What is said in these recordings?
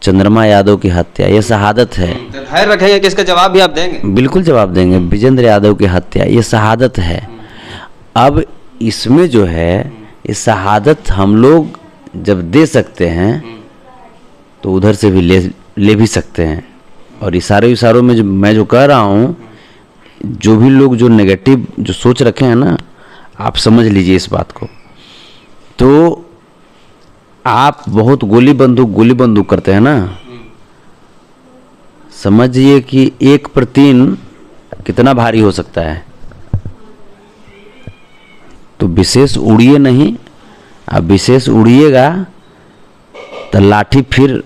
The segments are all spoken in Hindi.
चंद्रमा यादव की हत्या, ये शहादत है। तो खैर रखेंगे कि इसका जवाब भी आप देंगे? बिल्कुल जवाब देंगे। विजेंद्र यादव की हत्या, ये शहादत है। अब इसमें जो है, ये शहादत हम लोग जब दे सकते हैं तो उधर से भी ले भी सकते हैं। और इशारों में जो मैं जो कह रहा हूँ, जो भी लोग जो नेगेटिव जो सोच रखे हैं ना, आप समझ लीजिए इस बात को। तो आप बहुत गोली बंदूक करते हैं ना, समझिए कि 1/3 कितना भारी हो सकता है। तो विशेष उड़िए नहीं, अब विशेष उड़िएगा तो लाठी फिर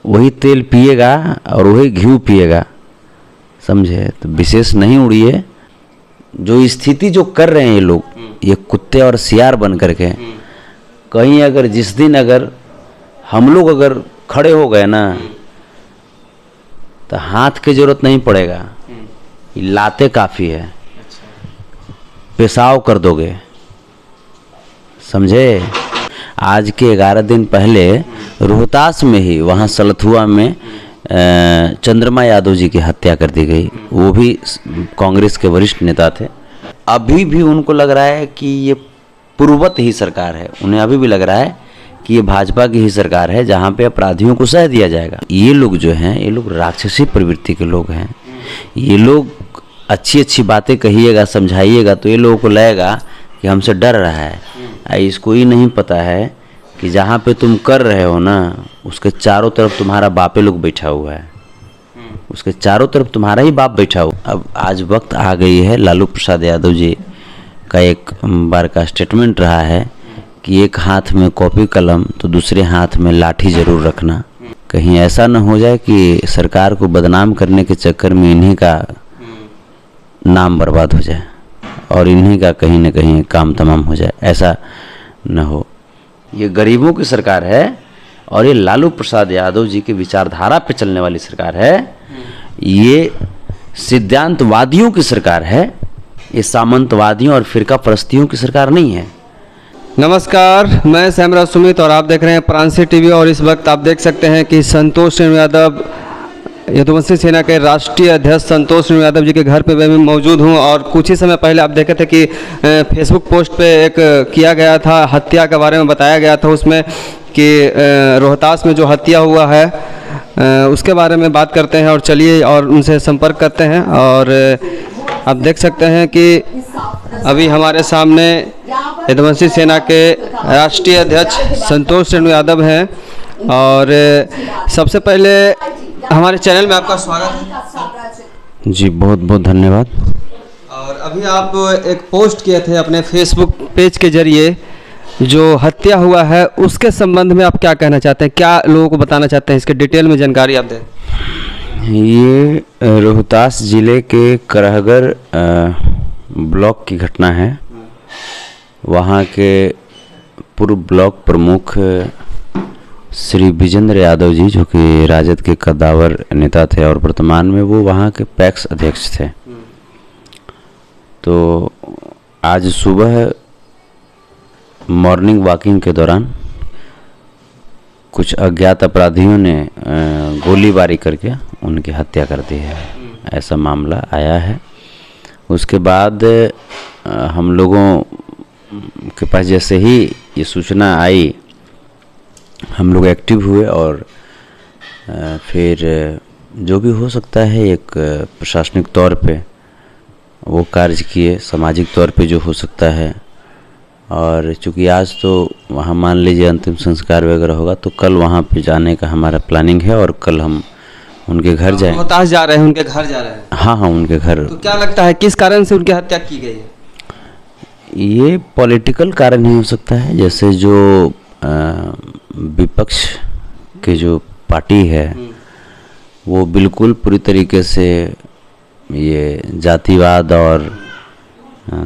वही तेल पिएगा और वही घी पिएगा, समझे। तो विशेष नहीं उड़िए। जो स्थिति जो कर रहे हैं ये लोग, ये कुत्ते और सियार बन करके, कहीं अगर जिस दिन अगर हम लोग अगर खड़े हो गए ना, तो हाथ की जरूरत नहीं पड़ेगा, लाते काफ़ी है, पेशाब कर दोगे, समझे। आज के 11 दिन पहले रोहतास में ही, वहाँ सलथुआ में चंद्रमा यादव जी की हत्या कर दी गई। वो भी कांग्रेस के वरिष्ठ नेता थे। अभी भी उनको लग रहा है कि ये पूर्ववत ही सरकार है। उन्हें अभी भी लग रहा है कि ये भाजपा की ही सरकार है, जहाँ पे अपराधियों को सह दिया जाएगा। ये लोग जो हैं, ये लोग राक्षसी प्रवृत्ति के लोग हैं। ये लोग अच्छी बातें कहिएगा, समझाइएगा, तो ये लोगों को लगेगा कि हमसे डर रहा है। इसको ही नहीं पता है कि जहाँ पे तुम कर रहे हो ना, उसके चारों तरफ तुम्हारा बापे लोग बैठा हुआ है, उसके चारों तरफ तुम्हारा ही बाप बैठा हुआ। अब आज वक्त आ गई है, लालू प्रसाद यादव जी का एक बार का स्टेटमेंट रहा है कि एक हाथ में कॉपी कलम तो दूसरे हाथ में लाठी जरूर रखना। कहीं ऐसा न हो जाए कि सरकार को बदनाम करने के चक्कर में इन्हीं का नाम बर्बाद हो जाए और इन्हीं का कहीं न कहीं काम तमाम हो जाए, ऐसा न हो। ये गरीबों की सरकार है और ये लालू प्रसाद यादव जी की विचारधारा पे चलने वाली सरकार है। ये सिद्धांतवादियों की सरकार है, ये सामंतवादियों और फिरका परस्तियों की सरकार नहीं है। नमस्कार, मैं सैमराज सुमित और आप देख रहे हैं प्रांसी टीवी। और इस वक्त आप देख सकते हैं कि संतोष सिंह यादव, यदुवंशी सेना के राष्ट्रीय अध्यक्ष संतोष सिंह यादव जी के घर पे मैं मौजूद हूं। और कुछ ही समय पहले आप देखे थे कि फेसबुक पोस्ट पे एक किया गया था, हत्या के बारे में बताया गया था उसमें कि रोहतास में जो हत्या हुआ है उसके बारे में बात करते हैं। और चलिए और उनसे संपर्क करते हैं। और आप देख सकते हैं कि अभी हमारे सामने यदुवंशी सेना के राष्ट्रीय अध्यक्ष संतोष सिंह यादव हैं। और सबसे पहले हमारे चैनल में आपका स्वागत है जी, बहुत बहुत धन्यवाद। और अभी आप एक पोस्ट किए थे अपने फेसबुक पेज के जरिए, जो हत्या हुआ है उसके संबंध में आप क्या कहना चाहते हैं, क्या लोगों को बताना चाहते हैं, इसके डिटेल में जानकारी आप दें। ये रोहतास जिले के करहगर ब्लॉक की घटना है। वहाँ के पूर्व ब्लॉक प्रमुख श्री विजेंद्र यादव जी, जो कि राजद के कद्दावर नेता थे और वर्तमान में वो वहाँ के पैक्स अध्यक्ष थे। तो आज सुबह मॉर्निंग वॉकिंग के दौरान कुछ अज्ञात अपराधियों ने गोलीबारी करके उनकी हत्या कर दी है, ऐसा मामला आया है। उसके बाद हम लोगों के पास जैसे ही ये सूचना आई, हम लोग एक्टिव हुए और फिर जो भी हो सकता है एक प्रशासनिक तौर पे वो कार्य किए, सामाजिक तौर पे जो हो सकता है। और चूँकि आज तो वहाँ मान लीजिए अंतिम संस्कार वगैरह होगा, तो कल वहाँ पे जाने का हमारा प्लानिंग है और कल हम उनके घर जाएं। रोहतास जा रहे हैं, उनके घर जा रहे हैं? हाँ, उनके घर। तो क्या लगता है किस कारण से उनकी हत्या की गई है? ये पॉलिटिकल कारण ही हो सकता है। जैसे जो विपक्ष के जो पार्टी है वो बिल्कुल पूरी तरीके से ये जातिवाद और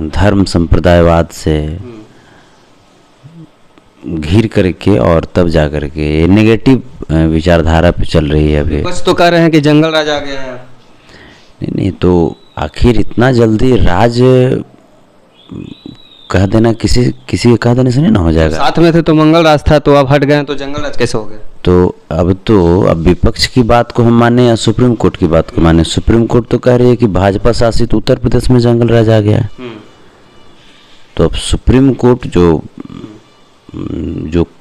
धर्म संप्रदायवाद से घिर करके और तब जा करके ये नेगेटिव विचारधारा पे चल रही है। अभी कुछ तो कह रहे हैं कि जंगल राज आ गया है। नहीं, तो आखिर इतना जल्दी राज कह देना किसी के कह देने से नहीं ना हो जाएगा। साथ में थे तो मंगल राज था, तो अब हट गए तो जंगल राज कैसे हो गया? तो अब विपक्ष की बात को हम माने या सुप्रीम कोर्ट की बात को माने? सुप्रीम कोर्ट तो कह रही है कि भाजपा शासित उत्तर प्रदेश में जंगल राज आ गया है। तो अब सुप्रीम कोर्ट जो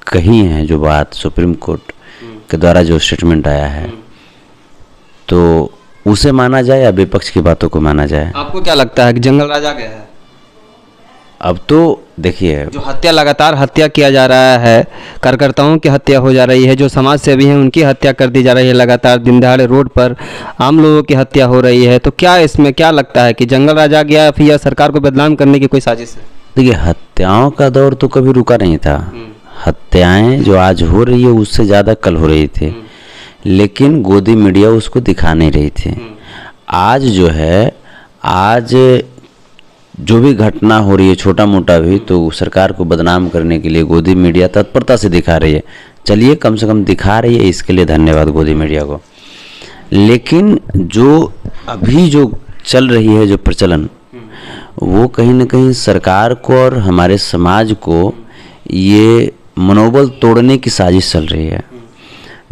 कही है, जो बात सुप्रीम कोर्ट के द्वारा जो स्टेटमेंट आया है, तो उसे माना जाए या विपक्ष की बातों को माना जाए? आपको क्या लगता है कि जंगल राज आ गया है? अब तो देखिए, जो हत्या, लगातार हत्या किया जा रहा है, कार्यकर्ताओं की हत्या हो जा रही है, जो समाज सेवी हैं उनकी हत्या कर दी जा रही है, लगातार दिन दहाड़े रोड पर आम लोगों की हत्या हो रही है, तो क्या इसमें क्या लगता है कि जंगल राज आ गया, फिर या सरकार को बदनाम करने की कोई साजिश है? देखिए, हत्याओं का दौर तो कभी रुका नहीं था। हत्याएं जो आज हो रही है उससे ज़्यादा कल हो रही थी, लेकिन गोदी मीडिया उसको दिखा नहीं रही थी। आज जो है, आज जो भी घटना हो रही है छोटा मोटा भी, तो सरकार को बदनाम करने के लिए गोदी मीडिया तत्परता से दिखा रही है। चलिए, कम से कम दिखा रही है, इसके लिए धन्यवाद गोदी मीडिया को। लेकिन जो अभी जो चल रही है, जो प्रचलन, वो कहीं ना कहीं सरकार को और हमारे समाज को ये मनोबल तोड़ने की साजिश चल रही है।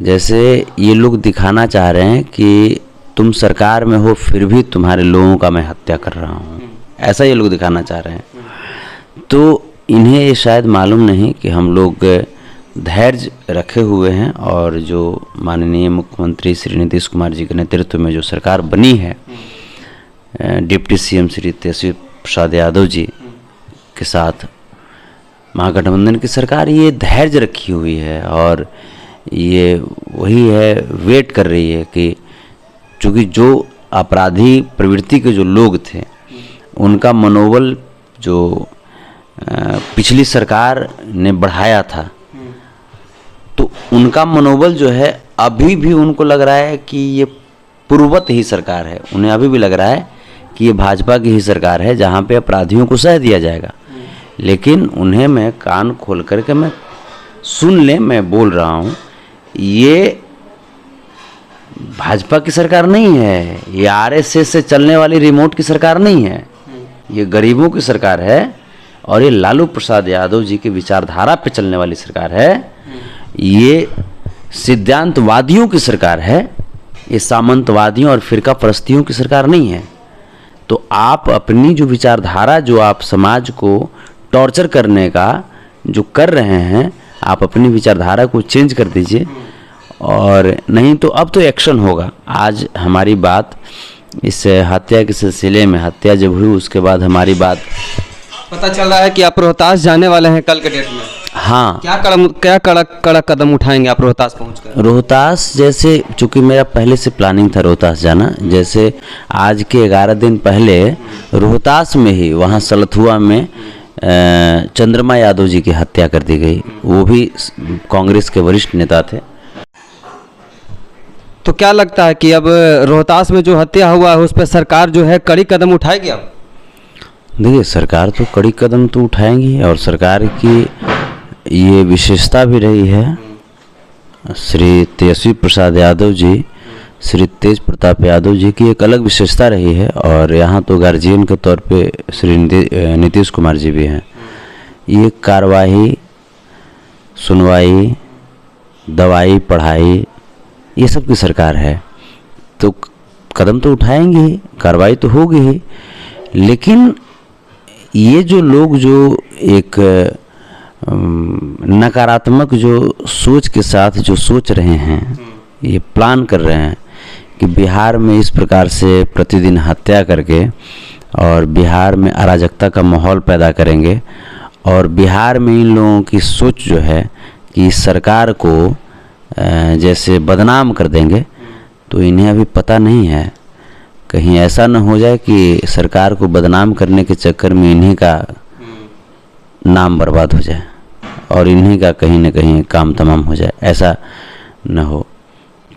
जैसे ये लोग दिखाना चाह रहे हैं कि तुम सरकार में हो फिर भी तुम्हारे लोगों का मैं हत्या कर रहा हूँ, ऐसा ये लोग दिखाना चाह रहे हैं। तो इन्हें ये शायद मालूम नहीं कि हम लोग धैर्य रखे हुए हैं, और जो माननीय मुख्यमंत्री श्री नीतीश कुमार जी के नेतृत्व में जो सरकार बनी है, डिप्टी सीएम श्री तेजस्वी प्रसाद यादव जी के साथ महागठबंधन की सरकार, ये धैर्य रखी हुई है और ये वही है, वेट कर रही है कि चूँकि जो अपराधी प्रवृत्ति के जो लोग थे उनका मनोबल जो पिछली सरकार ने बढ़ाया था, तो उनका मनोबल जो है अभी भी उनको लग रहा है कि ये पूर्ववत ही सरकार है। उन्हें अभी भी लग रहा है कि ये भाजपा की ही सरकार है जहाँ पे अपराधियों को सह दिया जाएगा। लेकिन उन्हें मैं कान खोल करके मैं सुन ले, मैं बोल रहा हूँ, ये भाजपा की सरकार नहीं है, ये आरएसएस से चलने वाली रिमोट की सरकार नहीं है, ये गरीबों की सरकार है और ये लालू प्रसाद यादव जी की विचारधारा पे चलने वाली सरकार है। ये सिद्धांतवादियों की सरकार है, ये सामंतवादियों और फिरका परस्तियों की सरकार नहीं है। तो आप अपनी जो विचारधारा, जो आप समाज को टॉर्चर करने का जो कर रहे हैं, आप अपनी विचारधारा को चेंज कर दीजिए, और नहीं तो अब तो एक्शन होगा। आज हमारी बात इस हत्या के सिलसिले में, हत्या जब हुई उसके बाद हमारी बात, पता चल रहा है कि आप रोहतास जाने वाले हैं कल के डेट में। हाँ, क्या कड़क कदम उठाएंगे आप रोहतास पहुंचकर? रोहतास, जैसे चूँकि मेरा पहले से प्लानिंग था रोहतास जाना, जैसे आज के 11 दिन पहले रोहतास में ही, वहाँ सलथुआ में चंद्रमा यादव जी की हत्या कर दी गई। वो भी कांग्रेस के वरिष्ठ नेता थे। तो क्या लगता है कि अब रोहतास में जो हत्या हुआ है उस पर सरकार जो है कड़ी कदम उठाएगी? अब देखिए, सरकार तो कड़ी कदम तो उठाएंगी, और सरकार की ये विशेषता भी रही है। श्री तेजस्वी प्रसाद यादव जी, श्री तेज प्रताप यादव जी की एक अलग विशेषता रही है, और यहाँ तो गार्जियन के तौर पे श्री नीतीश कुमार जी भी हैं। ये कार्रवाई, सुनवाई, दवाई, पढ़ाई, ये सब की सरकार है। तो कदम तो उठाएंगे ही, कार्रवाई तो होगी ही, लेकिन ये जो लोग जो एक नकारात्मक जो सोच के साथ जो सोच रहे हैं, ये प्लान कर रहे हैं कि बिहार में इस प्रकार से प्रतिदिन हत्या करके और बिहार में अराजकता का माहौल पैदा करेंगे, और बिहार में इन लोगों की सोच जो है कि सरकार को जैसे बदनाम कर देंगे, तो इन्हें अभी पता नहीं है, कहीं ऐसा न हो जाए कि सरकार को बदनाम करने के चक्कर में इन्हीं का नाम बर्बाद हो जाए और इन्हीं का कहीं न कहीं काम तमाम हो जाए, ऐसा न हो।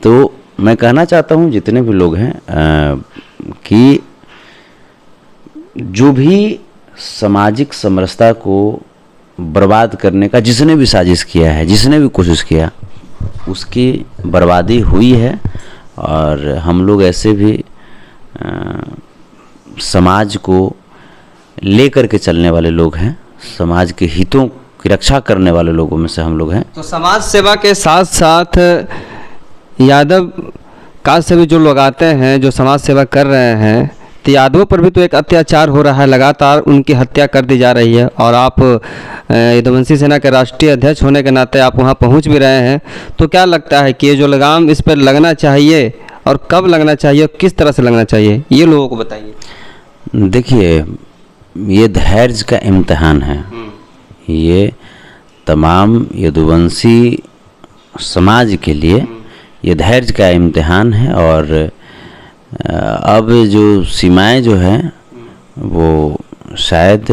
तो मैं कहना चाहता हूँ जितने भी लोग हैं कि जो भी सामाजिक समरसता को बर्बाद करने का जिसने भी साजिश किया है, जिसने भी कोशिश किया, उसकी बर्बादी हुई है। और हम लोग ऐसे भी समाज को लेकर के चलने वाले लोग हैं, समाज के हितों की रक्षा करने वाले लोगों में से हम लोग हैं। तो समाज सेवा के साथ साथ यादव कास्ट से भी जो लोग आते हैं जो समाज सेवा कर रहे हैं, तो यादवों पर भी तो एक अत्याचार हो रहा है, लगातार उनकी हत्या कर दी जा रही है। और आप यदुवंशी सेना के राष्ट्रीय अध्यक्ष होने के नाते आप वहां पहुंच भी रहे हैं, तो क्या लगता है कि ये जो लगाम इस पर लगना चाहिए और कब लगना चाहिए और किस तरह से लगना चाहिए, ये लोगों को बताइए। देखिए, ये धैर्य का इम्तिहान है। ये तमाम यदुवंशी समाज के लिए ये धैर्य का इम्तिहान है। और अब जो सीमाएं जो हैं वो शायद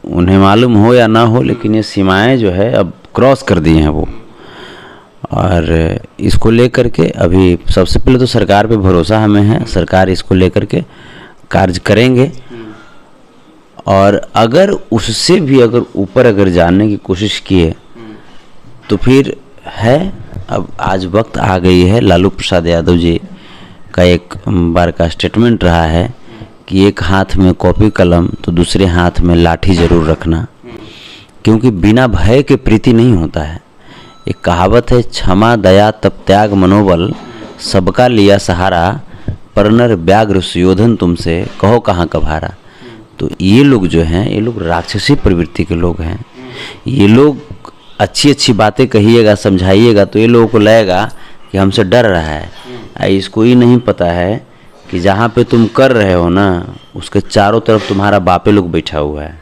उन्हें मालूम हो या ना हो, लेकिन ये सीमाएं जो है अब क्रॉस कर दी हैं वो। और इसको लेकर के अभी सबसे पहले तो सरकार पे भरोसा हमें है, सरकार इसको लेकर के कार्य करेंगे। और अगर उससे भी अगर ऊपर अगर जाने की कोशिश किए तो फिर है, अब आज वक्त आ गई है। लालू प्रसाद यादव जी का एक बार का स्टेटमेंट रहा है कि एक हाथ में कॉपी कलम तो दूसरे हाथ में लाठी जरूर रखना, क्योंकि बिना भय के प्रीति नहीं होता है। एक कहावत है, क्षमा दया तप त्याग मनोबल, सबका लिया सहारा, पर नर व्याघ्र सुयोधन तुमसे कहो कहाँ कभारा। तो ये लोग जो हैं, ये लोग राक्षसी प्रवृत्ति के लोग हैं। ये लोग अच्छी अच्छी बातें कहिएगा, समझाइएगा तो ये लोगों को लगेगा कि हमसे डर रहा है। इसको ही नहीं पता है कि जहाँ पे तुम कर रहे हो ना, उसके चारों तरफ तुम्हारा बापे लोग बैठा हुआ है,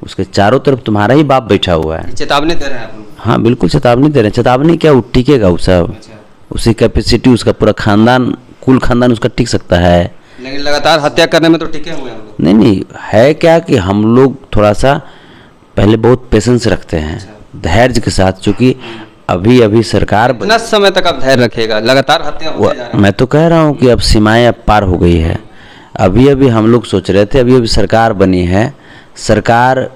उसके चारों तरफ तुम्हारा ही बाप बैठा हुआ है। चेतावनी दे रहे हैं आप? हाँ बिल्कुल चेतावनी दे रहे हैं। चेतावनी क्या, वो टिकेगा वो सब। उसी कैपेसिटी, उसका पूरा खानदान, कुल खानदान उसका टिक सकता है। लेकिन लगातार हत्या करने में तो टिके हुए हैं। नहीं, है क्या कि हम लोग थोड़ा सा पहले बहुत पेशेंस रखते हैं, धैर्य के साथ, चूँकि अभी अभी सरकार कितना समय तक आप धैर्य रखेगा? लगातार हत्या होते जा रहा है। मैं तो कह रहा हूँ कि अब सीमाएं अब पार हो गई है। अभी अभी हम लोग सोच रहे थे, अभी अभी सरकार बनी है, सरकार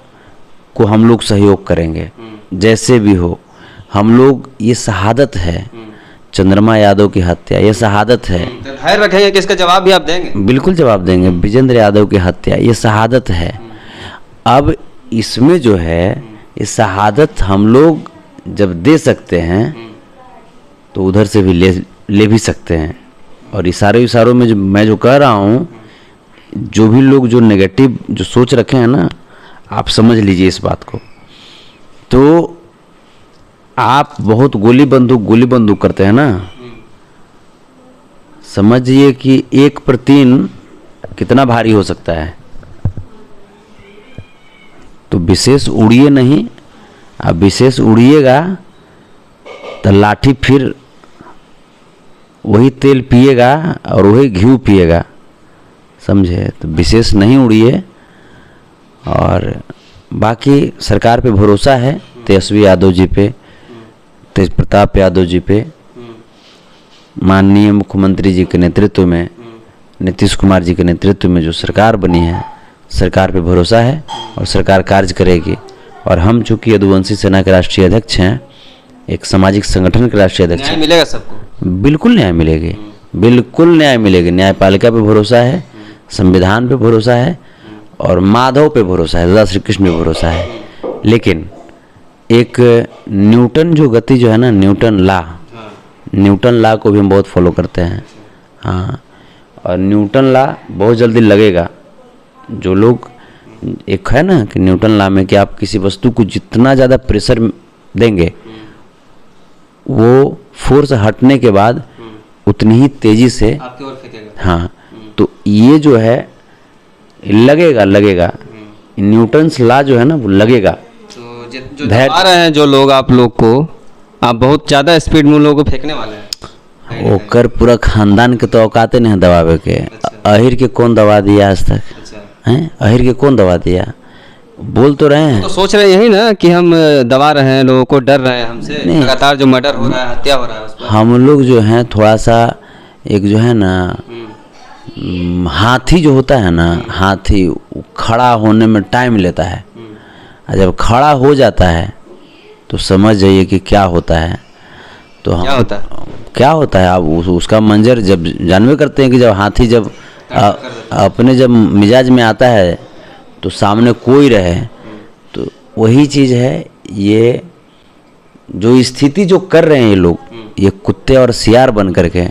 को हम लोग सहयोग करेंगे जैसे भी हो। हम लोग, ये शहादत है, चंद्रमा यादव की हत्या ये शहादत है। धैर्य रखेंगे कि इसका जवाब भी आप देंगे? बिल्कुल जवाब देंगे। विजेंद्र यादव की हत्या ये शहादत है। अब इसमें जो है, ये शहादत हम लोग जब दे सकते हैं तो उधर से भी ले भी सकते हैं। और इशारों में जो मैं जो कह रहा हूँ, जो भी लोग जो नेगेटिव जो सोच रखे हैं ना, आप समझ लीजिए इस बात को। तो आप बहुत गोली बंदूक करते हैं ना, समझिए कि 1/3 कितना भारी हो सकता है। तो विशेष उड़िए नहीं, आप विशेष उड़िएगा तो लाठी फिर वही तेल पिएगा और वही घी पिएगा, समझे। तो विशेष नहीं उड़िए। और बाकी सरकार पे भरोसा है, तेजस्वी यादव जी पे, तेज प्रताप यादव जी पे, माननीय मुख्यमंत्री जी के नेतृत्व में, नीतीश कुमार जी के नेतृत्व में जो सरकार बनी है, सरकार पे भरोसा है और सरकार कार्य करेगी। और हम चूँकि यदुवंशी सेना के राष्ट्रीय अध्यक्ष हैं, एक सामाजिक संगठन के राष्ट्रीय अध्यक्ष हैं, मिलेगा सबको? बिल्कुल न्याय मिलेगी, बिल्कुल न्याय मिलेगी। न्यायपालिका पे भरोसा है, संविधान पे भरोसा है और माधव पे भरोसा है, दादा श्री कृष्ण पे भरोसा है। लेकिन एक न्यूटन जो गति जो है ना, न्यूटन ला को भी हम बहुत फॉलो करते हैं। हाँ, और न्यूटन ला बहुत जल्दी लगेगा। जो लोग, एक है ना कि न्यूटन ला में कि आप किसी वस्तु को जितना ज़्यादा प्रेशर देंगे, वो फोर्स हटने के बाद उतनी ही तेजी से आपकी ओर फेंकेगा। हाँ, तो ये जो है लगेगा। न्यूटन्स ला जो है ना, वो लगेगा। तो जो दबा रहे हैं जो लोग आप लोग को, आप बहुत ज़्यादा स्पीड में उन लोगों को फेंकने वाले हैं। ओकर पूरा खानदान के तो औकाते नहीं दबावे के। अहिर के कौन दबा दिया आज तक? हैं, अहिर के कौन दबा दिया? बोल तो रहे हैं। तो सोच रहे यही ना कि हम दबा रहे हैं, लोगों को डर रहे हैं हमसे, लगातार जो मर्डर हो रहा है, हत्या हो रहा है उस पर। हम लोग जो हैं थोड़ा सा, एक जो है ना हाथी जो होता है ना, हाथी खड़ा होने में टाइम लेता है, और जब खड़ा हो जाता है तो समझ जाइए कि क्या होता है। तो हम क्या होता है, आप उसका मंजर जब जानवे करते हैं कि जब हाथी जब अपने जब मिजाज में आता है तो सामने कोई रहे वही चीज़ है, ये जो स्थिति जो कर रहे हैं ये लोग, ये कुत्ते और सियार बन करके,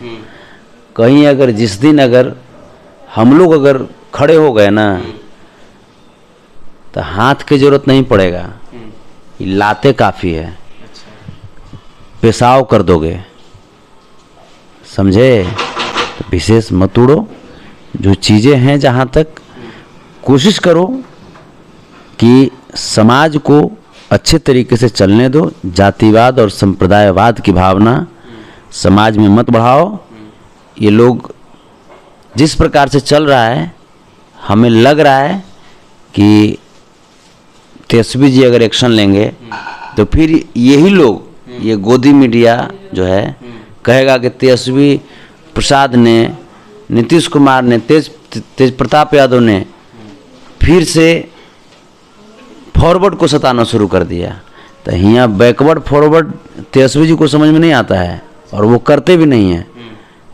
कहीं अगर जिस दिन अगर हम लोग अगर खड़े हो गए ना, तो हाथ की जरूरत नहीं पड़ेगा, लाते काफ़ी है, पेशाब कर दोगे, समझे। तो विशेष मत उड़ो, जो चीज़ें हैं जहाँ तक कोशिश करो कि समाज को अच्छे तरीके से चलने दो। जातिवाद और संप्रदायवाद की भावना समाज में मत बढ़ाओ। ये लोग जिस प्रकार से चल रहा है, हमें लग रहा है कि तेजस्वी जी अगर एक्शन लेंगे तो फिर यही लोग, ये गोदी मीडिया जो है, कहेगा कि तेजस्वी प्रसाद ने, नीतीश कुमार ने, तेज प्रताप यादव ने फिर से फॉरवर्ड को सताना शुरू कर दिया। तो यहाँ बैकवर्ड फॉरवर्ड तेजस्वी जी को समझ में नहीं आता है और वो करते भी नहीं हैं।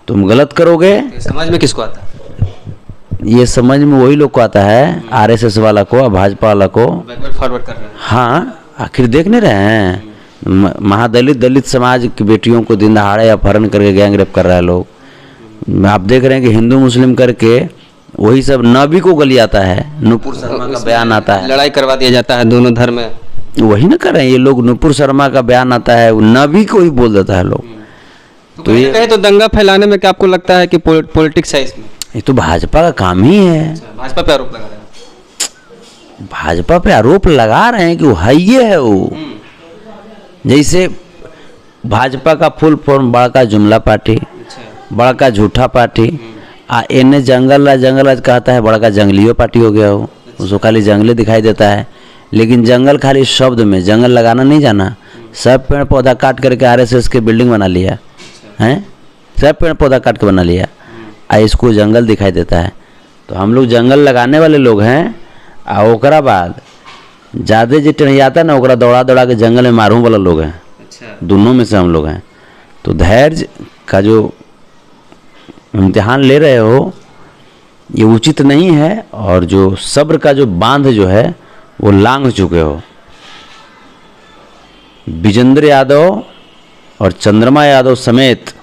तुम गलत करोगे, समझ में किसको आता है? ये समझ में वही लोग को आता है, आरएसएस वाला को, भाजपा वाला को। बैकवर्ड फॉरवर्ड कर रहे हैं। हाँ, आखिर देख नहीं रहे हैं, दलित समाज की बेटियों को दिन दहाड़े अपहरण करके गैंग रेप कर रहे हैं लोग। आप देख रहे हैं कि हिंदू मुस्लिम करके वही सब नबी को गली आता है, नूपुर शर्मा का बयान आता है, लड़ाई करवा दिया जाता है दोनों धर्म में। वही ना कर रहे हैं ये लोग। नूपुर शर्मा का बयान आता है, नबी को ही बोल देता है लोग। तो ये कहे तो दंगा फैलाने में क्या आपको लगता है कि पॉलिटिक्स है इसमें? ये तो भाजपा का काम ही है। भाजपा पे आरोप लगा रहे हैं। भाजपा पे आरोप लगा रहे हैं कि वो है, ये है वो। जैसे भाजपा का फुल फॉर्म बड़का जुमला पार्टी, बड़का झूठा पार्टी, इन्हें जंगल कहता है, बड़का जंगलियों पार्टी हो गया हो। उसको खाली जंगले दिखाई देता है, लेकिन जंगल खाली शब्द में, जंगल लगाना नहीं जाना। सब पेड़ पौधा काट करके आरएसएस के बिल्डिंग बना लिया है, सब पेड़ पौधा काट के बना लिया, इसको जंगल दिखाई देता है। तो हम लोग जंगल लगाने वाले लोग हैं, और ओकरा बाद ज़्यादा जो टहनियाता ना, ओकरा दौड़ा दौड़ा के जंगल में मारूं वाला लोग हैं। दोनों में से हम लोग हैं। तो धैर्य का जो इम्तिहान ले रहे हो, ये उचित नहीं है, और जो सब्र का जो बांध जो है वो लांघ चुके हो। विजेंद्र यादव और चंद्रमा यादव समेत,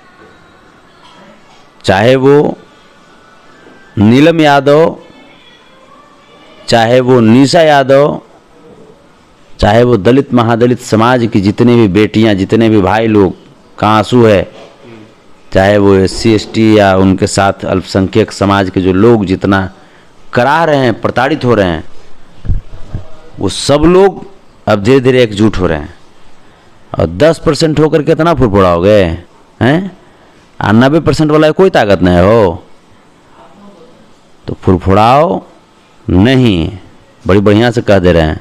चाहे वो नीलम यादव, चाहे वो निशा यादव, चाहे वो दलित महादलित समाज की जितने भी बेटियां, जितने भी भाई लोग का आंसू है, चाहे वो SC ST या उनके साथ अल्पसंख्यक समाज के जो लोग जितना करा रहे हैं, प्रताड़ित हो रहे हैं, वो सब लोग अब धीरे धीरे एकजुट हो रहे हैं। और 10% होकर कितना फुरफुरा हो गए हैं, 90% वाला कोई ताकत नहीं हो। तो फुरफुराओ नहीं, बड़ी बढ़िया से कह दे रहे हैं।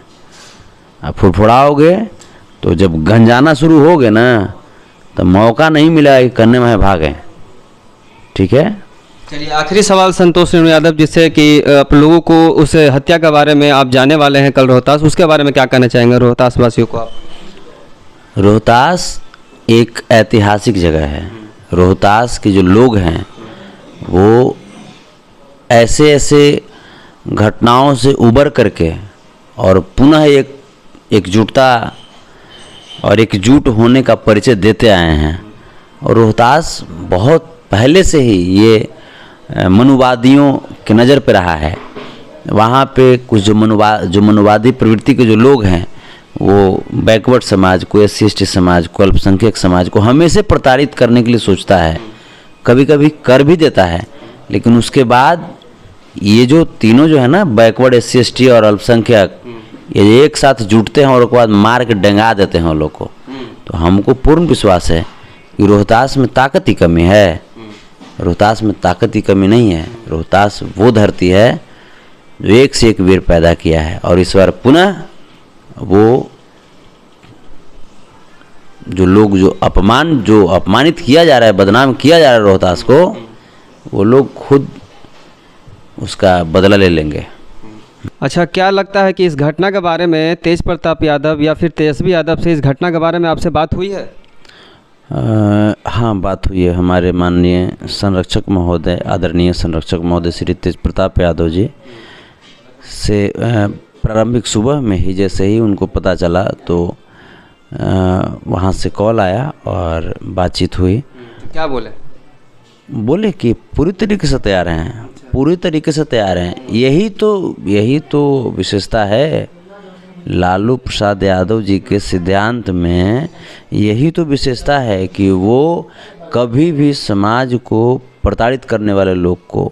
अब फुरफुराओगे तो जब गंजाना शुरू होगे ना, तो मौका नहीं मिला कि करने में भागें। ठीक है, चलिए आखिरी सवाल संतोष रेणु यादव, जिससे कि आप लोगों को उस हत्या के बारे में, आप जाने वाले हैं कल रोहतास, उसके बारे में क्या कहना चाहेंगे रोहतास वासियों को आप? रोहतास एक ऐतिहासिक जगह है। रोहतास के जो लोग हैं वो ऐसे ऐसे घटनाओं से उबर करके और पुनः एकजुटता और एकजुट होने का परिचय देते आए हैं। और रोहतास बहुत पहले से ही ये मनुवादियों के नज़र पे रहा है। वहाँ पे कुछ जो मनुवादी प्रवृत्ति के जो लोग हैं, वो बैकवर्ड समाज को, SC ST समाज को, अल्पसंख्यक समाज को हमेशा प्रताड़ित करने के लिए सोचता है। कभी कभी कर भी देता है, लेकिन उसके बाद ये जो तीनों जो है ना, बैकवर्ड, SC ST और अल्पसंख्यक, ये एक साथ जुटते हैं और उसके बाद मार के डंगा देते हैं उन लोग को। तो हमको पूर्ण विश्वास है कि रोहतास में ताकत की कमी है। रोहतास में ताकत की कमी नहीं है। रोहतास वो धरती है जो एक से एक वीर पैदा किया है, और इस बार पुनः वो जो लोग जो अपमानित किया जा रहा है, बदनाम किया जा रहा है रोहतास को, वो लोग खुद उसका बदला ले लेंगे। अच्छा, क्या लगता है कि इस घटना के बारे में तेज प्रताप यादव या फिर तेजस्वी यादव से इस घटना के बारे में आपसे बात हुई है? हाँ, बात हुई है। हमारे माननीय संरक्षक महोदय, आदरणीय संरक्षक महोदय श्री तेज प्रताप यादव जी से प्रारंभिक सुबह में ही जैसे ही उनको पता चला तो वहाँ से कॉल आया और बातचीत हुई। क्या बोले? बोले कि पूरी तरीके से तैयार हैं, पूरी तरीके से तैयार हैं। यही तो विशेषता है लालू प्रसाद यादव जी के सिद्धांत में, यही तो विशेषता है कि वो कभी भी समाज को प्रताड़ित करने वाले लोग को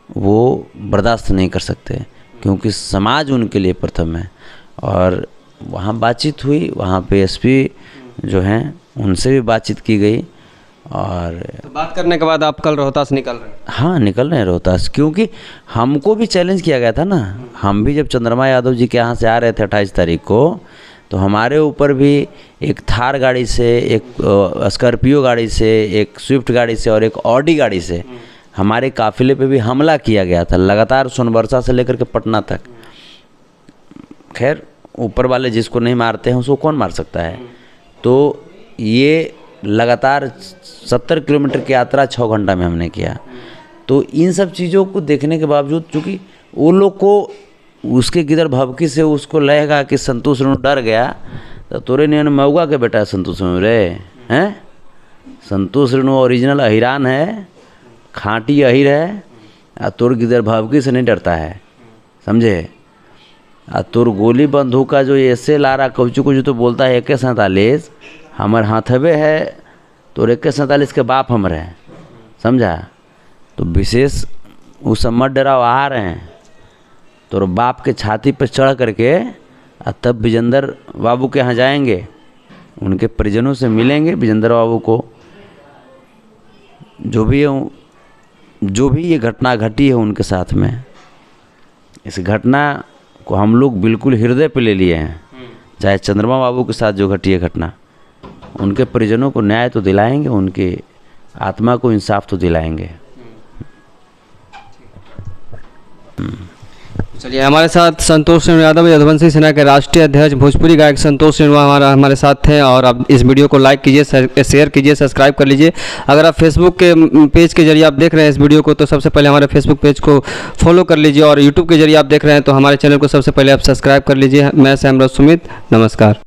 वो बर्दाश्त नहीं कर सकते, क्योंकि समाज उनके लिए प्रथम है। और वहाँ बातचीत हुई, वहाँ पे एसपी जो हैं उनसे भी बातचीत की गई। और तो बात करने के बाद आप कल रोहतास निकल रहे हैं? हाँ, निकल रहे हैं रोहतास, क्योंकि हमको भी चैलेंज किया गया था ना। हम भी जब चंद्रमा यादव जी के यहाँ से आ रहे थे 28 तारीख को, तो हमारे ऊपर भी एक थार गाड़ी से, एक स्कॉर्पियो गाड़ी से, एक स्विफ्ट गाड़ी से और एक ऑडी गाड़ी से हमारे काफिले पे भी हमला किया गया था, लगातार सोनबरसा से लेकर के पटना तक। खैर, ऊपर वाले जिसको नहीं मारते हैं उसको कौन मार सकता है। तो ये लगातार 70 किलोमीटर की यात्रा 6 घंटा में हमने किया। तो इन सब चीज़ों को देखने के बावजूद, चूँकि वो लोग को उसके गिदड़ भभकी से उसको लगेगा कि संतोष रेणु डर गया, तो तोरे नियन मऊगा के बेटा संतोष रेणु रे हैं। संतोष रेणु ओरिजिनल अहिरान है, खाँटी अहिर है, और तोर गिदड़ भभकी से नहीं डरता है, समझे। और तोर गोली बंदूक का जो ऐसे लारा कौचू को जो तो बोलता है AK-47 हमारे हाथवे है, तो AK-47 के बाप हमरे हैं, समझा। तो विशेष वो सब मत डराओ, आ रहे हैं तो बाप के छाती पर चढ़ करके और तब विजेंद्र बाबू के यहाँ जाएंगे, उनके परिजनों से मिलेंगे। विजेंद्र बाबू को जो भी ये घटना घटी है उनके साथ में, इस घटना को हम लोग बिल्कुल हृदय पे ले लिए हैं। चाहे चंद्रमा बाबू के साथ जो घटी है घटना, उनके परिजनों को न्याय तो दिलाएंगे, उनके आत्मा को इंसाफ तो दिलाएंगे। चलिए, हमारे साथ संतोष रेणु यादव, यदुवंशी सेना के राष्ट्रीय अध्यक्ष, भोजपुरी गायक संतोष रेणु हमारे साथ थे। और आप इस वीडियो को लाइक कीजिए, शेयर कीजिए, सब्सक्राइब कर लीजिए। अगर आप फेसबुक के पेज के जरिए आप देख रहे हैं इस वीडियो को, तो सबसे पहले हमारे फेसबुक पेज को फॉलो कर लीजिए। और यूट्यूब के जरिए आप देख रहे हैं तो हमारे चैनल को सबसे पहले आप सब्सक्राइब कर लीजिए। मैं सैमराज सुमित, नमस्कार।